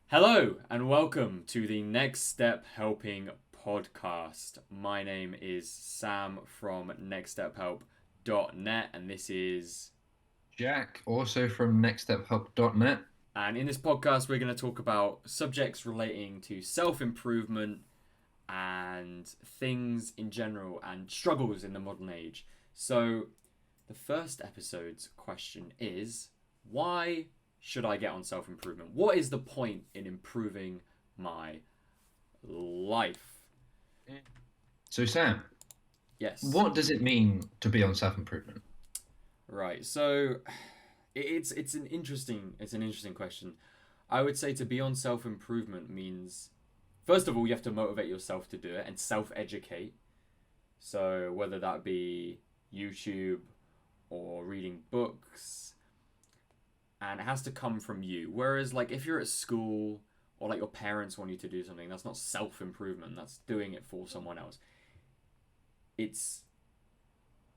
Hello and welcome to the Next Step Helping podcast. My name is Sam from nextstephelp.net and this is Jack, also from nextstephelp.net. and in this podcast we're going to talk about subjects relating to self-improvement and things in general and struggles in the modern age. So the first episode's question is, why should I get on self-improvement? What is the point in improving my life? So, Sam, Yes. what does it mean to be on self-improvement? Right. So it's an interesting question. I would say to be on self-improvement means, first of all, you have to motivate yourself to do it and self-educate. So whether that be YouTube or reading books, and it has to come from you. Whereas like if you're at school or like your parents want you to do something, that's not self-improvement, that's doing it for someone else. It's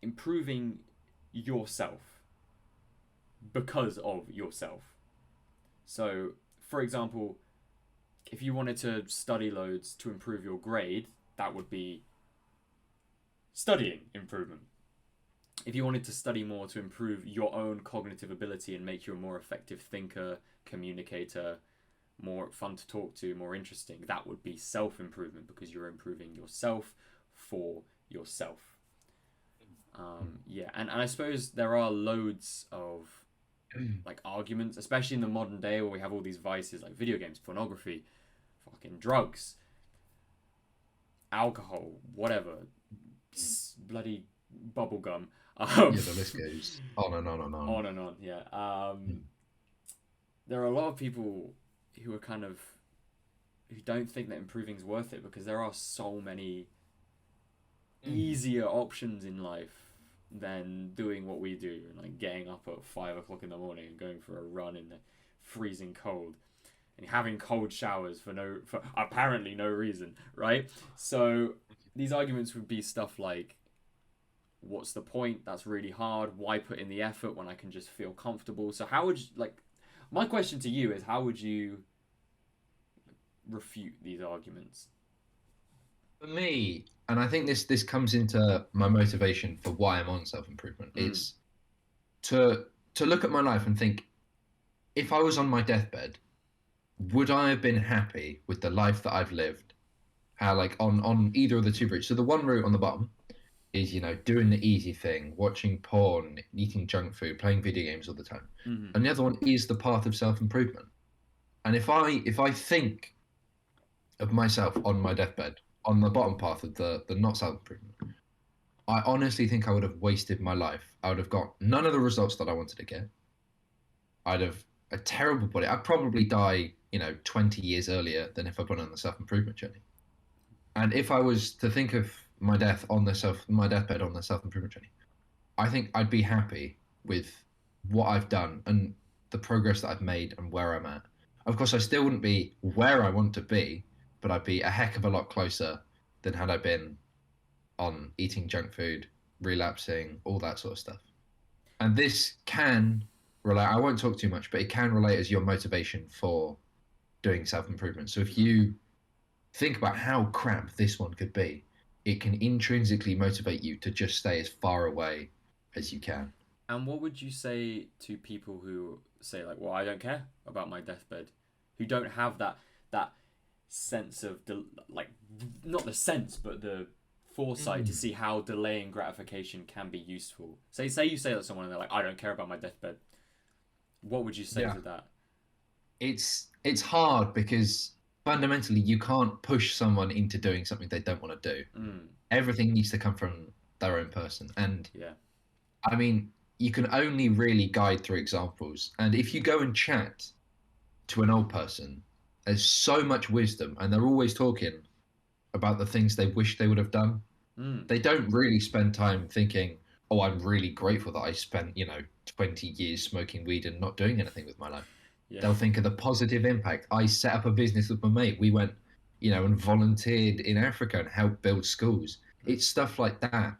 improving yourself because of yourself. So, for example, if you wanted to study loads to improve your grade, that would be studying improvement. If you wanted to study more to improve your own cognitive ability and make you a more effective thinker, communicator, more fun to talk to, more interesting, that would be self improvement because you're improving yourself for yourself. And I suppose there are loads of like arguments, especially in the modern day where we have all these vices like video games, pornography, fucking drugs, alcohol, whatever, bloody bubblegum. Yeah, the list goes on and on and on. On and on, yeah. There are a lot of people who are kind of who don't think that improving is worth it because there are so many easier options in life than doing what we do, like getting up at 5 o'clock in the morning and going for a run in the freezing cold and having cold showers for apparently no reason, right? So these arguments would be stuff like, what's the point? That's really hard. Why put in the effort when I can just feel comfortable? So how would you, like, my question to you is, how would you refute these arguments? For me, and I think this comes into my motivation for why I'm on self-improvement, it's to look at my life and think, if I was on my deathbed, would I have been happy with the life that I've lived? How, like, on either of the two routes. So the one route on the bottom is, doing the easy thing, watching porn, eating junk food, playing video games all the time. Mm-hmm. And the other one is the path of self-improvement. And if I think of myself on my deathbed, on the bottom path of the not self-improvement, I honestly think I would have wasted my life. I would have got none of the results that I wanted to get. I'd have a terrible body. I'd probably die, 20 years earlier than if I went on the self-improvement journey. And if I was to think of my deathbed on the self-improvement journey, I think I'd be happy with what I've done and the progress that I've made and where I'm at. Of course, I still wouldn't be where I want to be, but I'd be a heck of a lot closer than had I been on eating junk food, relapsing, all that sort of stuff. And this can relate, I won't talk too much, but it can relate as your motivation for doing self-improvement. So if you think about how crap this one could be, it can intrinsically motivate you to just stay as far away as you can. And what would you say to people who say like, "Well, I don't care about my deathbed," who don't have that sense of like, not the sense, but the foresight to see how delaying gratification can be useful? Say you say that to someone and they're like, "I don't care about my deathbed." What would you say Yeah. to that? It's hard because fundamentally you can't push someone into doing something they don't want to do. Mm, Everything needs to come from their own person. And yeah. I mean, you can only really guide through examples. And if you go and chat to an old person, there's so much wisdom, and they're always talking about the things they wish they would have done. Mm, They don't really spend time thinking, oh, I'm really grateful that I spent, 20 years smoking weed and not doing anything with my life. yeah. They'll think of the positive impact. I set up a business with my mate. We went, and volunteered in Africa and helped build schools. It's stuff like that.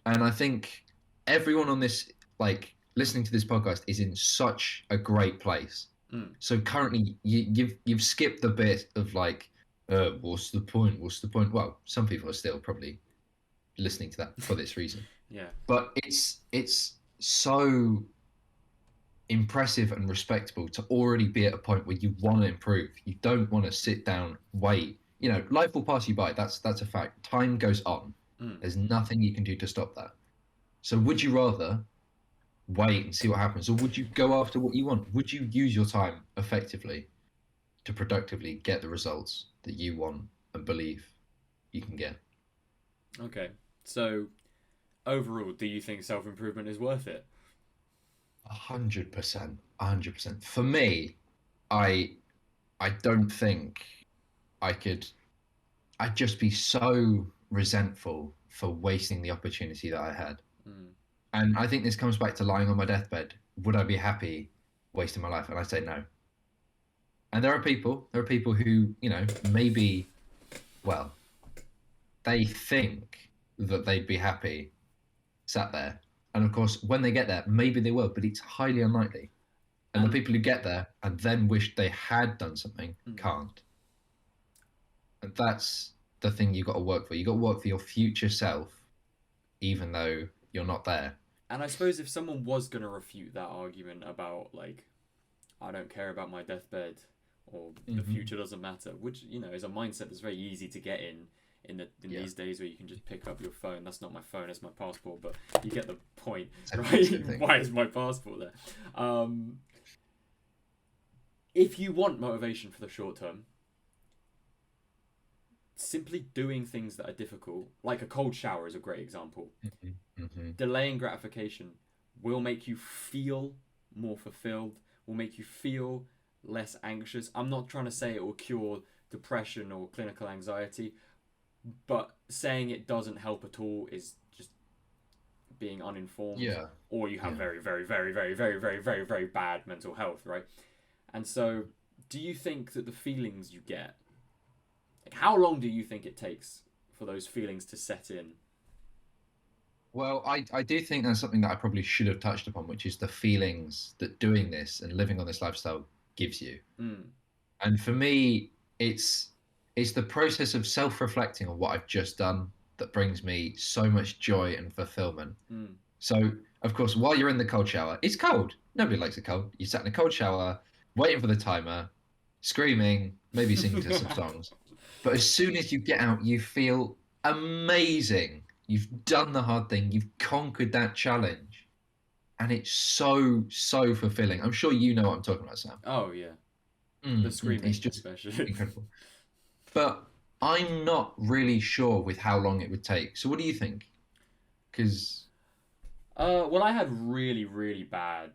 And I think everyone on this, like, listening to this podcast is in such a great place. Mm. So currently, you've skipped the bit of like, what's the point? What's the point? Well, some people are still probably listening to that for this reason, Yeah. but it's so impressive and respectable to already be at a point where you want to improve. You don't want to sit down, wait. You know, life will pass you by. That's a fact. Time goes on. Mm. There's nothing you can do to stop that. So would you rather wait and see what happens, or would you go after what you want? Would you use your time effectively to productively get the results that you want and believe you can get? Okay. So overall, do you think self-improvement is worth it? 100%, 100%. For me, I I don't think I could. I'd just be so resentful for wasting the opportunity that I had. Mm. And I think this comes back to lying on my deathbed. Would I be happy wasting my life? And I say no. And there are people who, maybe, well, they think that they'd be happy sat there. And of course, when they get there, maybe they will, but it's highly unlikely. And the And people who get there and then wish they had done something mm. can't. And that's the thing you got to work for. You got to work for your future self, even though you're not there. And I suppose if someone was going to refute that argument about, like, I don't care about my deathbed or the future doesn't matter, which, is a mindset that's very easy to get in these days where you can just pick up your phone. That's not my phone, it's my passport, but you get the point, right? Why is my passport there? If you want motivation for the short term, simply doing things that are difficult, like a cold shower is a great example. Delaying gratification will make you feel more fulfilled, will make you feel less anxious. I'm not trying to say it will cure depression or clinical anxiety, but saying it doesn't help at all is just being uninformed. Yeah. Or you have very, very, very, very, very, very, very, very bad mental health, right? And so, do you think that the feelings you get, like, how long do you think it takes for those feelings to set in? Well, I do think that's something that I probably should have touched upon, which is the feelings that doing this and living on this lifestyle gives you. Mm. And for me, it's the process of self-reflecting on what I've just done that brings me so much joy and fulfillment. Mm. So, of course, while you're in the cold shower, it's cold. Nobody likes it cold. You sat in a cold shower, waiting for the timer, screaming, maybe singing to some songs. But as soon as you get out, you feel amazing. You've done the hard thing. You've conquered that challenge. And it's so, so fulfilling. I'm sure you know what I'm talking about, Sam. Oh, yeah. The screaming, it's just especially. incredible. But I'm not really sure with how long it would take. So what do you think? Because Well, I had really, really bad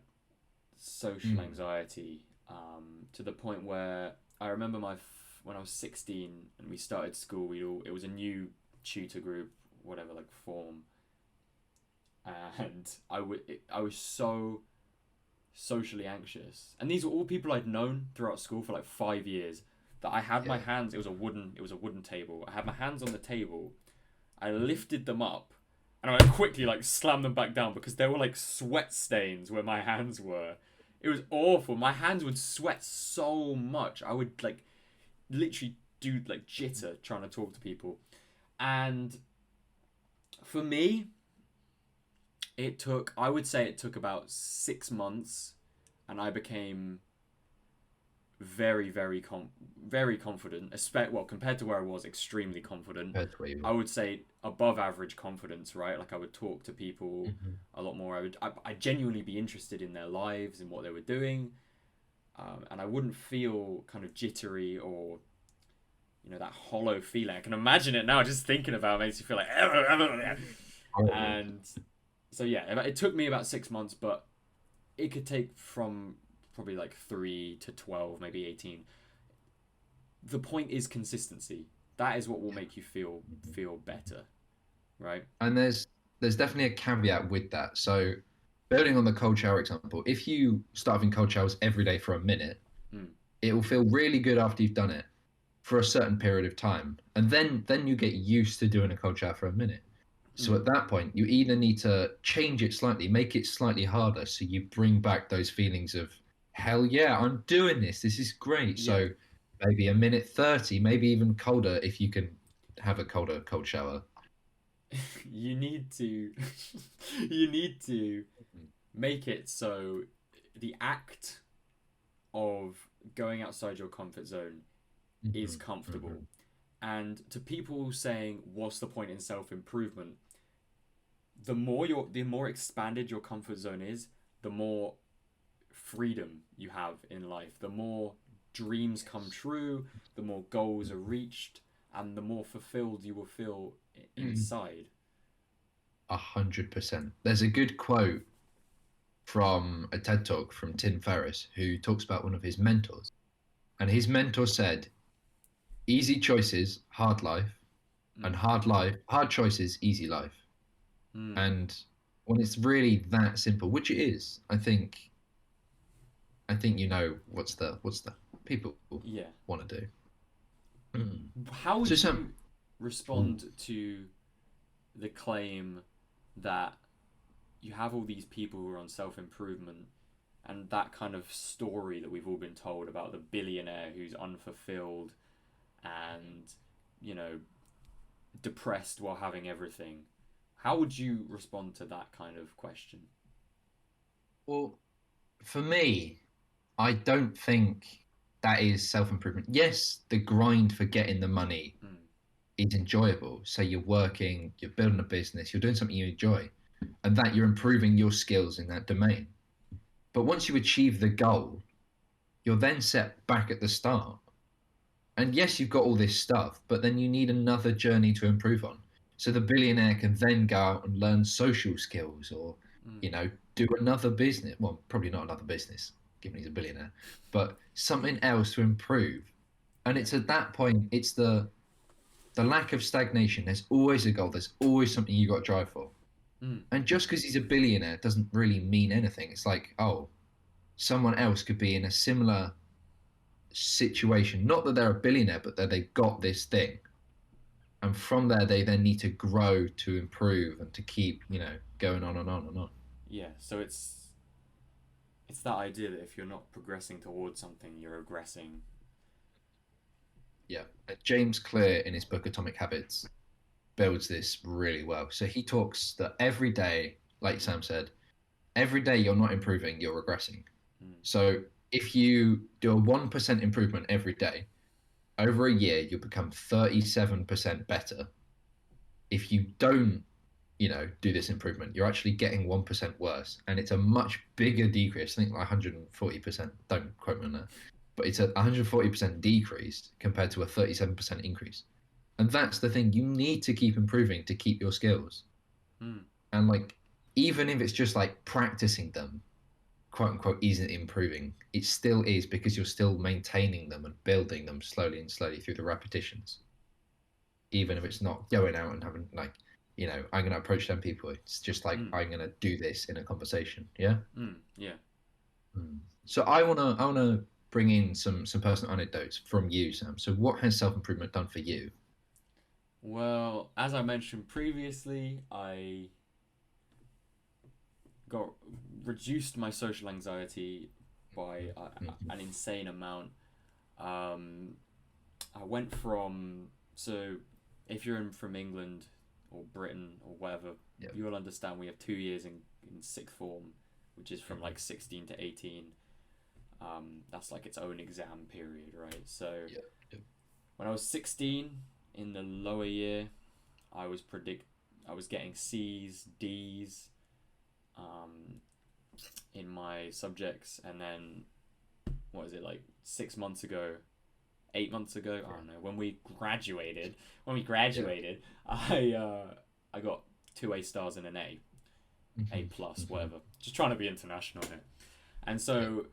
social anxiety, to the point where I remember when I was 16 and we started school, it was a new tutor group, whatever, like form, and I was so socially anxious, and these were all people I'd known throughout school for like 5 years. That I had my hands. It was a wooden table. I had my hands on the table. I lifted them up, and I quickly like slammed them back down because there were like sweat stains where my hands were. It was awful. My hands would sweat so much. I would like literally do like jitter trying to talk to people, and for me, I would say it took about 6 months, and I became very, very very confident. Well, compared to where I was, extremely confident. I would say above average confidence, right? Like I would talk to people a lot more. I genuinely be interested in their lives and what they were doing, and I wouldn't feel kind of jittery or that hollow feeling. I can imagine it now. Just thinking about it makes you feel like and so yeah, it took me about 6 months, but it could take from probably like 3 to 12, maybe 18. The point is consistency. That is what will make you feel better, right? And there's definitely a caveat with that. So, building on the cold shower example, if you start having cold showers every day for a minute, it will feel really good after you've done it for a certain period of time, and then you get used to doing a cold shower for a minute. So at that point, you either need to change it slightly, make it slightly harder, so you bring back those feelings of hell yeah, I'm doing this. This is great. Yeah. So maybe a minute 30, maybe even colder if you can have a cold shower. You need to you need to make it so the act of going outside your comfort zone is Mhm, comfortable. mhm. And to people saying what's the point in self-improvement, the more expanded your comfort zone is, the more freedom you have in life, the more dreams come Yes. true, the more goals are reached, and the more fulfilled you will feel inside. 100%. There's a good quote from a TED talk from Tim Ferriss, who talks about one of his mentors. And his mentor said, easy choices, hard life, and Mm. hard choices, easy life. Mm. And when it's really that simple, which it is, I think what's the people Yeah. want to do. Mm. How So would Sam, you ooh, respond to the claim that you have all these people who are on self improvement and that kind of story that we've all been told about the billionaire who's unfulfilled and, you know, depressed while having everything? How would you respond to that kind of question? well, for me, I don't think that is self improvement. Yes, the grind for getting the money Mm. is enjoyable. So you're working, you're building a business, you're doing something you enjoy, and that you're improving your skills in that domain. But once you achieve the goal, you're then set back at the start. And yes, you've got all this stuff, but then you need another journey to improve on. So the billionaire can then go out and learn social skills or, Mm. do another business. Well, probably not another business, given he's a billionaire, but something else to improve. And Yeah. it's at that point, it's the lack of stagnation. There's always a goal. There's always something you got to drive for. Mm. And just because he's a billionaire doesn't really mean anything. It's like, oh, someone else could be in a similar situation. Not that they're a billionaire, but that they've got this thing. And from there, they then need to grow to improve and to keep, going on and on and on. Yeah. So it's that idea that if you're not progressing towards something, you're regressing. Yeah. James Clear in his book Atomic Habits builds this really well. So he talks that every day, like Sam said, every day you're not improving, you're regressing. Mm. So if you do a 1% improvement every day, over a year, you'll become 37% better. If you don't, do this improvement, you're actually getting 1% worse. And it's a much bigger decrease. I think like 140%. Don't quote me on that. But it's a 140% decrease compared to a 37% increase. And that's the thing. You need to keep improving to keep your skills. Mm. And like, even if it's just like practicing them, quote unquote, isn't improving, it still is because you're still maintaining them and building them slowly and slowly through the repetitions. Even if it's not going out and having like, I'm going to approach 10 people. It's just like, Mm. I'm going to do this in a conversation. Yeah. Mm. Yeah. So I want to bring in some personal anecdotes from you, Sam. So what has self-improvement done for you? Well, as I mentioned previously, I got reduced my social anxiety by Mhm. an insane amount. Um, I went from so if you're from England or Britain or whatever, Yeah. you will understand we have 2 years in sixth form, which is from Mhm. like 16 to 18. That's like its own exam period, right? So Yeah. Yeah. when I was 16 in the lower year, I was predict I was getting C's, D's, um, in my subjects, and then what is it like 6 months ago, 8 months ago? I Yeah. don't know. When we Yeah. graduated, I got two A stars and an A Mhm. plus, Mhm. whatever. Just trying to be international here. And Yeah. so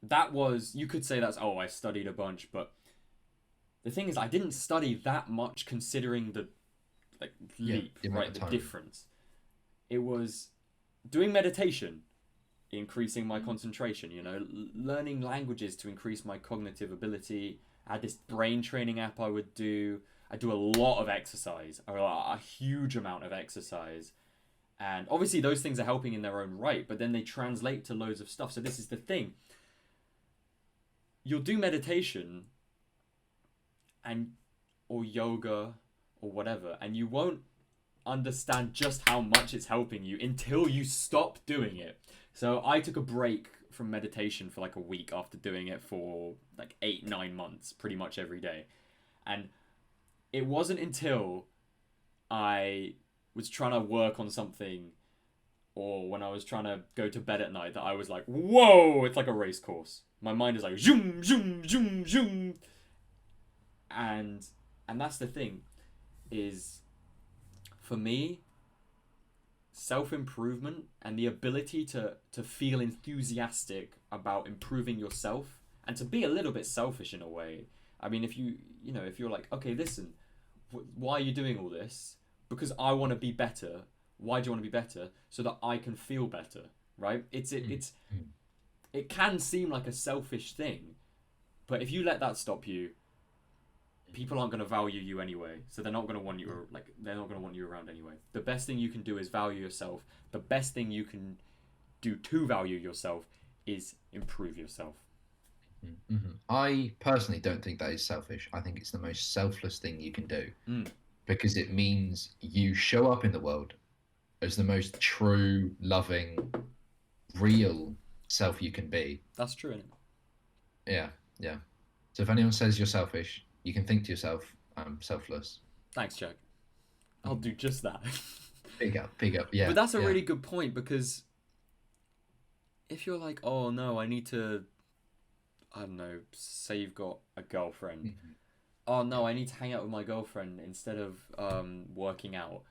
that was, you could say that's, oh, I studied a bunch, but the thing is I didn't study that much considering the like Yeah. leap, The amount right? of The time. difference. It was doing meditation, increasing my concentration, learning languages to increase my cognitive ability. I had this brain training app I would do. I do a lot of exercise, a huge amount of exercise. And obviously those things are helping in their own right, but then they translate to loads of stuff. So this is the thing. You'll do meditation and or yoga or whatever, and you won't understand just how much it's helping you until you stop doing it. So I took a break from meditation for like a week after doing it for like 8-9 months pretty much every day. And it wasn't until I was trying to work on something or when I was trying to go to bed at night that I was like, whoa, it's like a race course. My mind is like zoom zoom zoom zoom. And that's the thing is, for me, self-improvement and the ability to feel enthusiastic about improving yourself and to be a little bit selfish in a way. I mean, if you're like, okay, listen, why are you doing all this? Because I want to be better. Why do you want to be better? So that I can feel better, right? It can seem like a selfish thing, but if you let that stop you, people aren't going to value you anyway, so they're not going to want you, they're not going to want you around anyway. The best thing you can do is value yourself. The best thing you can do to value yourself is improve yourself. Mm-hmm. I personally don't think that is selfish. I think it's the most selfless thing you can do, because it means you show up in the world as the most true, loving, real self you can be. That's true, isn't it? Yeah. So if anyone says you're selfish, you can think to yourself, I'm selfless. Thanks, Jack. I'll do just that. Big up, yeah. But that's a really good point, because if you're like, oh no, I need to, I don't know, say you've got a girlfriend. Mm-hmm. Oh no, I need to hang out with my girlfriend instead of working out.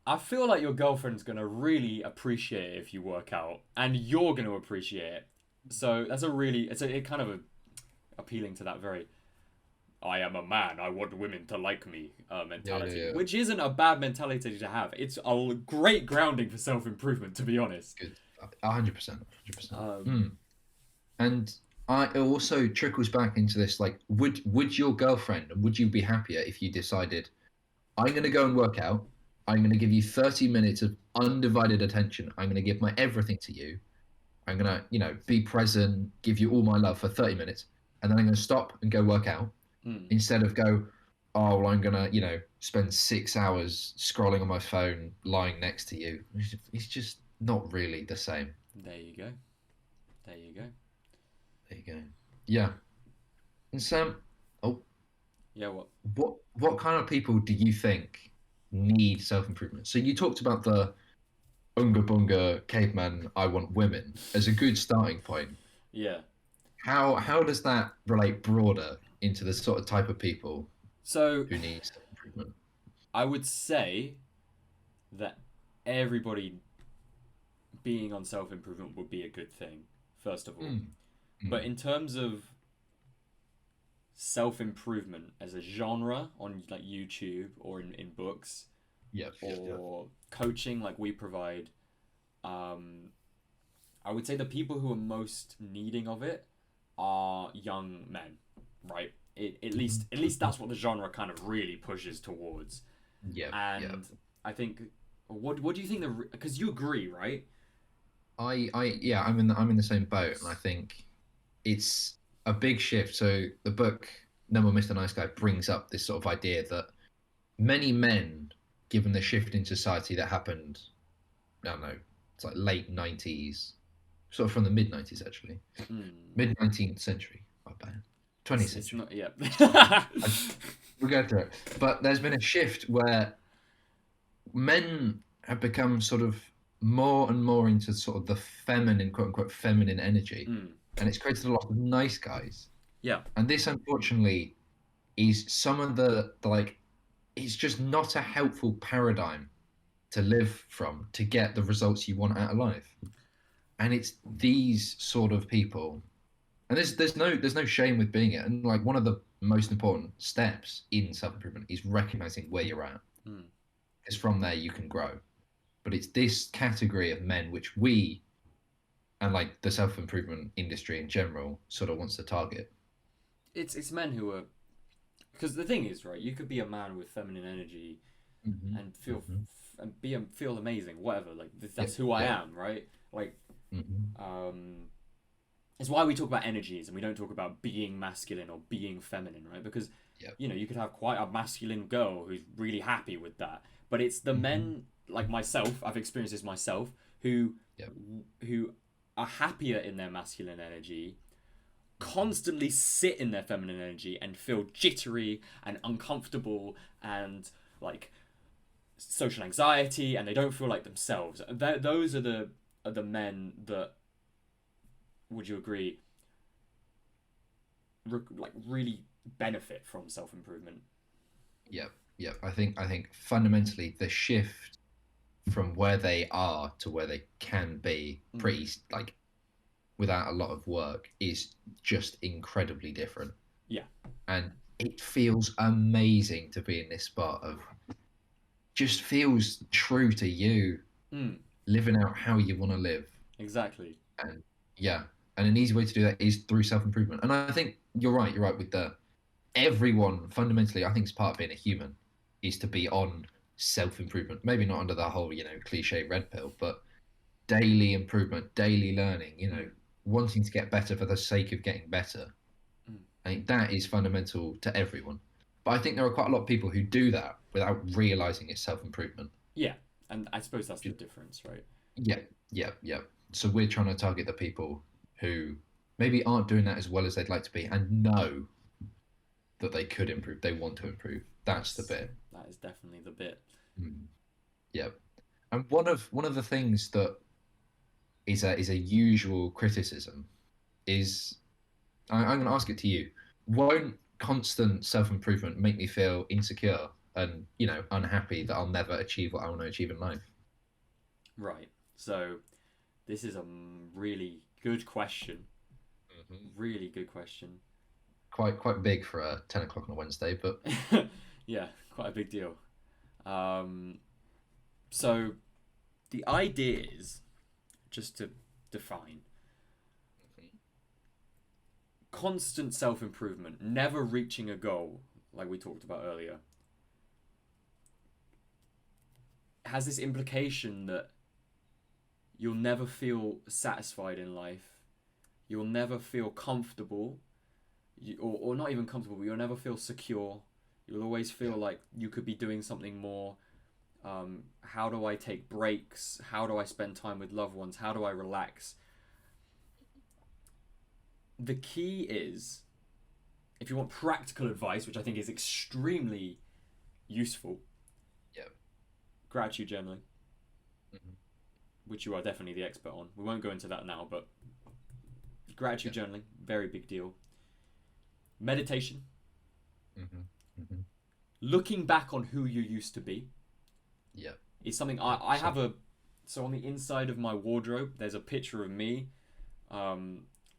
I feel like your girlfriend's going to really appreciate it if you work out, and you're going to appreciate it. So that's it kind of appealing to that very, I am a man, I want women to like me mentality, which isn't a bad mentality to have. It's a great grounding for self-improvement, to be honest. Good. 100%. And it also trickles back into this, like, would your girlfriend, would you be happier if you decided, I'm going to go and work out, I'm going to give you 30 minutes of undivided attention, I'm going to give my everything to you, I'm going to, be present, give you all my love for 30 minutes, and then I'm going to stop and go work out, instead of go, oh, well, I'm going to, spend 6 hours scrolling on my phone, lying next to you. It's just not really the same. There you go. Yeah. And Sam, yeah, what? What kind of people do you think need self-improvement? So you talked about the Unga Bunga caveman, I want women, as a good starting point. Yeah. How does that relate broader into the sort of type of people who need self-improvement? I would say that everybody being on self-improvement would be a good thing, first of all. But in terms of self-improvement as a genre on like YouTube or in books, or coaching like we provide, I would say the people who are most needing of it are young men, right? At least that's what the genre kind of really pushes towards. I think, what do you think? Because you agree, right? I'm in the same boat, and I think it's a big shift. So the book No More Mr. Nice Guy brings up this sort of idea that many men, given the shift in society that happened, I don't know, it's like late 90s, sort of from the mid 90s actually, mid 19th century, my bad, 20th century. We'll go through it. But there's been a shift where men have become sort of more and more into sort of the feminine, quote unquote, feminine energy. And it's created a lot of nice guys. Yeah. And this, unfortunately, is some of the like, it's just not a helpful paradigm to live from to get the results you want out of life. And it's these sort of people, and there's no shame with being it. And like one of the most important steps in self-improvement is recognizing where you're at. Because from there you can grow. But it's this category of men which we, and like the self-improvement industry in general, sort of wants to target. It's men who are, because the thing is, right, you could be a man with feminine energy and feel feel amazing, whatever. Like that's Yep. who I Yep. am, right? Like, Hmm. it's why we talk about energies and we don't talk about being masculine or being feminine, right? Because Yep. you could have quite a masculine girl who's really happy with that, but it's the Hmm. men like myself. I've experienced this myself who Yep. who are happier in their masculine energy, Hmm. constantly sit in their feminine energy and feel jittery and uncomfortable and like social anxiety, and they don't feel like themselves. Those are the men that, would you agree, like really benefit from self improvement? Yep. Yep. I think fundamentally the shift from where they are to where they can be, Mm. pretty like without a lot of work, is just incredibly different. Yeah. And it feels amazing to be in this spot of just feels true to you, Mm. living out how you want to live. Exactly. And yeah, and an easy way to do that is through self improvement. And I think you're right. You're right with the everyone fundamentally. I think it's part of being a human is to be on self improvement. Maybe not under the whole cliche red pill, but daily improvement, daily learning. Mm. Wanting to get better for the sake of getting better. Mm. I think that is fundamental to everyone. But I think there are quite a lot of people who do that without realizing it's self improvement. Yeah, and I suppose that's the difference, right? Yeah, yeah, yeah. So we're trying to target the people who maybe aren't doing that as well as they'd like to be and know that they could improve. They want to improve. That's the Yes, bit. that is definitely the bit. Mm. Yeah. And one of the things that is a usual criticism is I'm going to ask it to you. Won't constant self improvement make me feel insecure and unhappy that I'll never achieve what I want to achieve in life? Right. So this is a really good question. Hmm. Really good question. Quite big for a 10 o'clock on a Wednesday, but Yeah, quite a big deal. Um, so the idea is, just to define, constant self improvement, never reaching a goal, like we talked about earlier, has this implication that you'll never feel satisfied in life. You'll never feel comfortable, or not even comfortable, but you'll never feel secure. You'll always feel yeah. like you could be doing something more. How do I take breaks? How do I spend time with loved ones? How do I relax? The key is, if you want practical advice, which I think is extremely useful, Yeah. gratitude journaling, Hmm. which you are definitely the expert on. We won't go into that now, but gratitude Yeah. journaling, very big deal. Meditation, Hmm. Hmm. looking back on who you used to be, Yeah. is something Yeah. I have a. So on the inside of my wardrobe, there's a picture of me,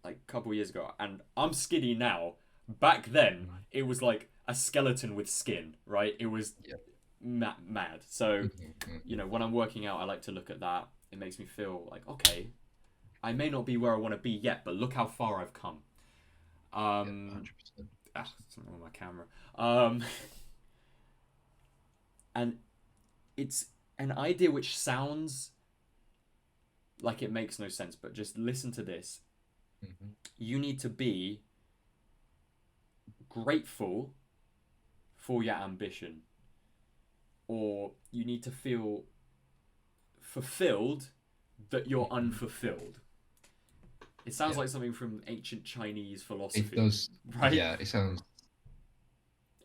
like a couple years ago, and I'm skinny now. Back then, Mhm. it was like a skeleton with skin, right? It was Yeah. mad. So, Hmm. Hmm. when I'm working out, I like to look at that. It makes me feel like, okay, I may not be where I want to be yet, but look how far I've come. Yeah. Um, 100%. something with my camera. Um, and it's an idea which sounds like it makes no sense, but just listen to this. Hmm. You need to be grateful for your ambition, or you need to feel fulfilled that you're Hmm. unfulfilled. It sounds Yeah. like something from ancient Chinese It philosophy, does. right? Yeah. It sounds.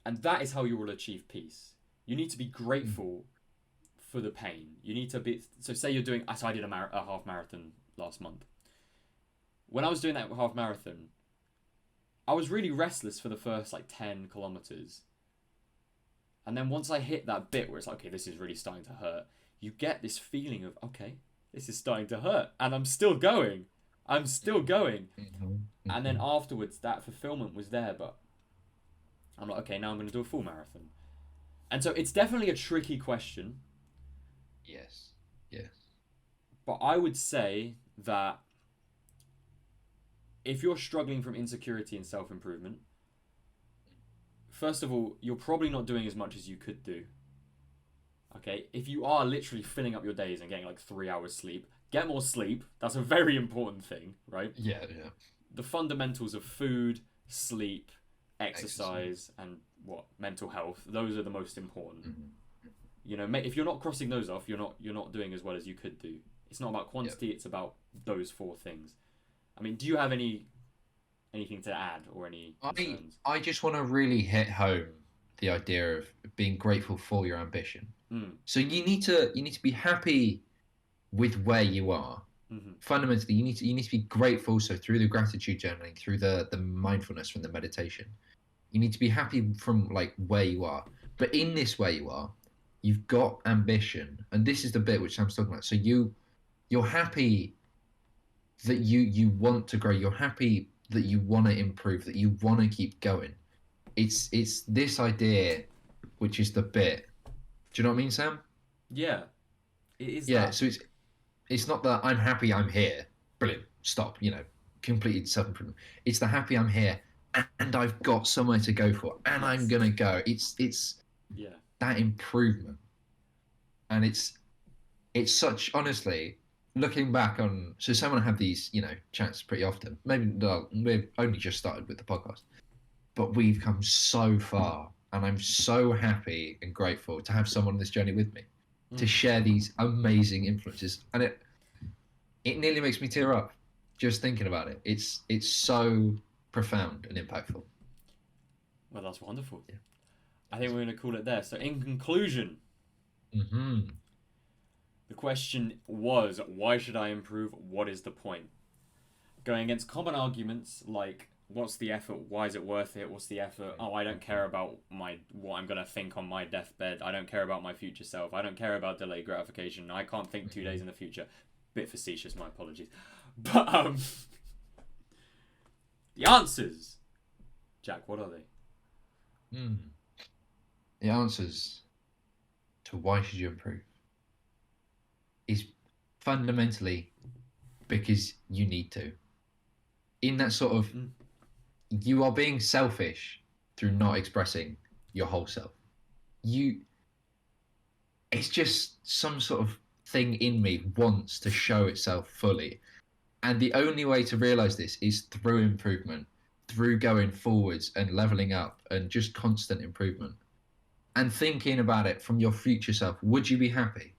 And that is how you will achieve peace. You need to be Mm. grateful for the pain. You need to be. So, say you're doing. So I did a half marathon last month. When I was doing that half marathon, I was really restless for the first like 10 kilometers. And then once I hit that bit where it's like, okay, this is really starting to hurt, you get this feeling of, okay, this is starting to hurt. And I'm still going. I'm still going. Hmm. And then Hmm. afterwards, that fulfillment was there. But I'm like, okay, now I'm going to do a full marathon. And so it's definitely a tricky question. Yes. Yes. But I would say that if you're struggling from insecurity and self improvement, first of all, you're probably not doing as much as you could do. Okay, if you are literally filling up your days and getting like 3 hours sleep, get more sleep. That's a very important thing, right? Yeah, yeah. The fundamentals of food, sleep, Exercise. exercise, and what mental health. Those are the most important. Hmm. You know, if you're not crossing those off, you're not doing as well as you could do. It's not about Yep. quantity; it's about those four things. I mean, do you have anything to add or any I concerns? I just want to really hit home the idea of being grateful for your ambition. Mm. So you need to be happy with where you are. Mm-hmm. Fundamentally, you need to be grateful. So through the gratitude journaling, through the mindfulness, from the meditation, you need to be happy from like where you are. But in this where you are, you've got ambition, and this is the bit which I'm talking about. So you're happy that you want to grow. You're happy that you want to improve. That you want to keep going. It's this idea, which is the bit. Do you know what I mean, Sam? Yeah, it is Yeah. that. So it's not that I'm happy I'm here. Brilliant. Stop. Completed self improvement. It's the happy I'm here and I've got somewhere to go for and I'm Yes. gonna go. It's Yeah. that improvement. And it's such honestly, looking back on so Sam and I have these, chats pretty often. Maybe well, we've only just started with the podcast. But we've come so far and I'm so happy and grateful to have someone on this journey with me to Mm. share these amazing influences. And it nearly makes me tear up just thinking about it. It's so profound and impactful. Well, that's wonderful. Yeah. I think we're going to call it there. So, in conclusion, Hmm. the question was, why should I improve? What is the point? Going against common arguments like, what's the effort? Why is it worth it? What's the effort? Oh, I don't care about what I'm going to think on my deathbed. I don't care about my future self. I don't care about delayed gratification. I can't think 2 days in the future. Bit facetious, my apologies. But the answers, Jack, what are they? Mm. The answers to why should you improve is fundamentally because you need to. In that sort of, Mm. you are being selfish through not expressing your whole self. It's just some sort of thing in me wants to show itself fully. And the only way to realize this is through improvement, through going forwards and leveling up and just constant improvement. And thinking about it from your future self, would you be happy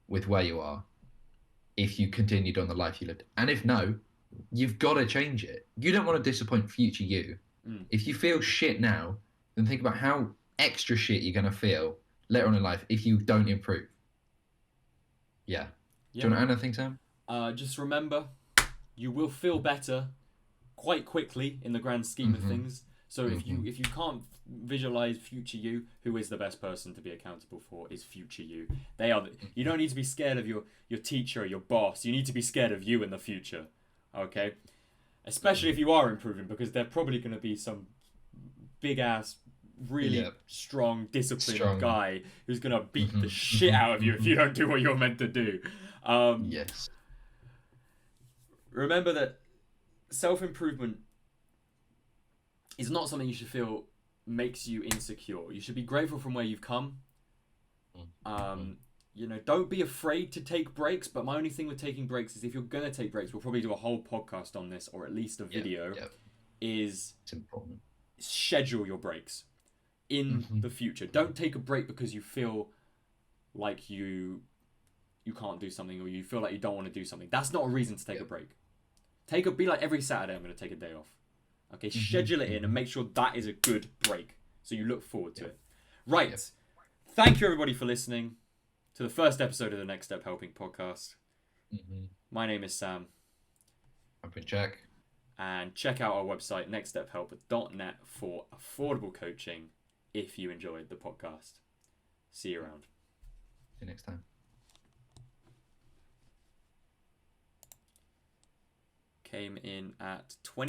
with where you are if you continued on the life you lived? And if no, you've got to change it. You don't want to disappoint future you. Mm. If you feel shit now, then think about how extra shit you're going to feel later on in life if you don't improve. Yeah. Do you want to add anything, Sam? Just remember, you will feel better quite quickly in the grand scheme of things. So if you can't visualize future you, who is the best person to be accountable for is future you. You don't need to be scared of your teacher or your boss. You need to be scared of you in the future. Okay? Especially if you are improving, because they're probably going to be some big ass, really strong, disciplined guy who's going to beat the shit out of you if you don't do what you're meant to do. Yes. Remember that self-improvement is not something you should feel makes you insecure. You should be grateful from where you've come. Don't be afraid to take breaks. But my only thing with taking breaks is if you're going to take breaks, we'll probably do a whole podcast on this or at least a video, is it's important. Schedule your breaks in the future. Don't take a break because you feel like you can't do something or you feel like you don't want to do something. That's not a reason to take a break. Be like every Saturday I'm going to take a day off. Okay, schedule it in and make sure that is a good break so you look forward to it. Right. Thank you everybody for listening to the first episode of the Next Step Helping podcast. My name is Sam. I've been Jack. And check out our website nextstephelp.net for affordable coaching if you enjoyed the podcast. See you around. See you next time. Came in at 20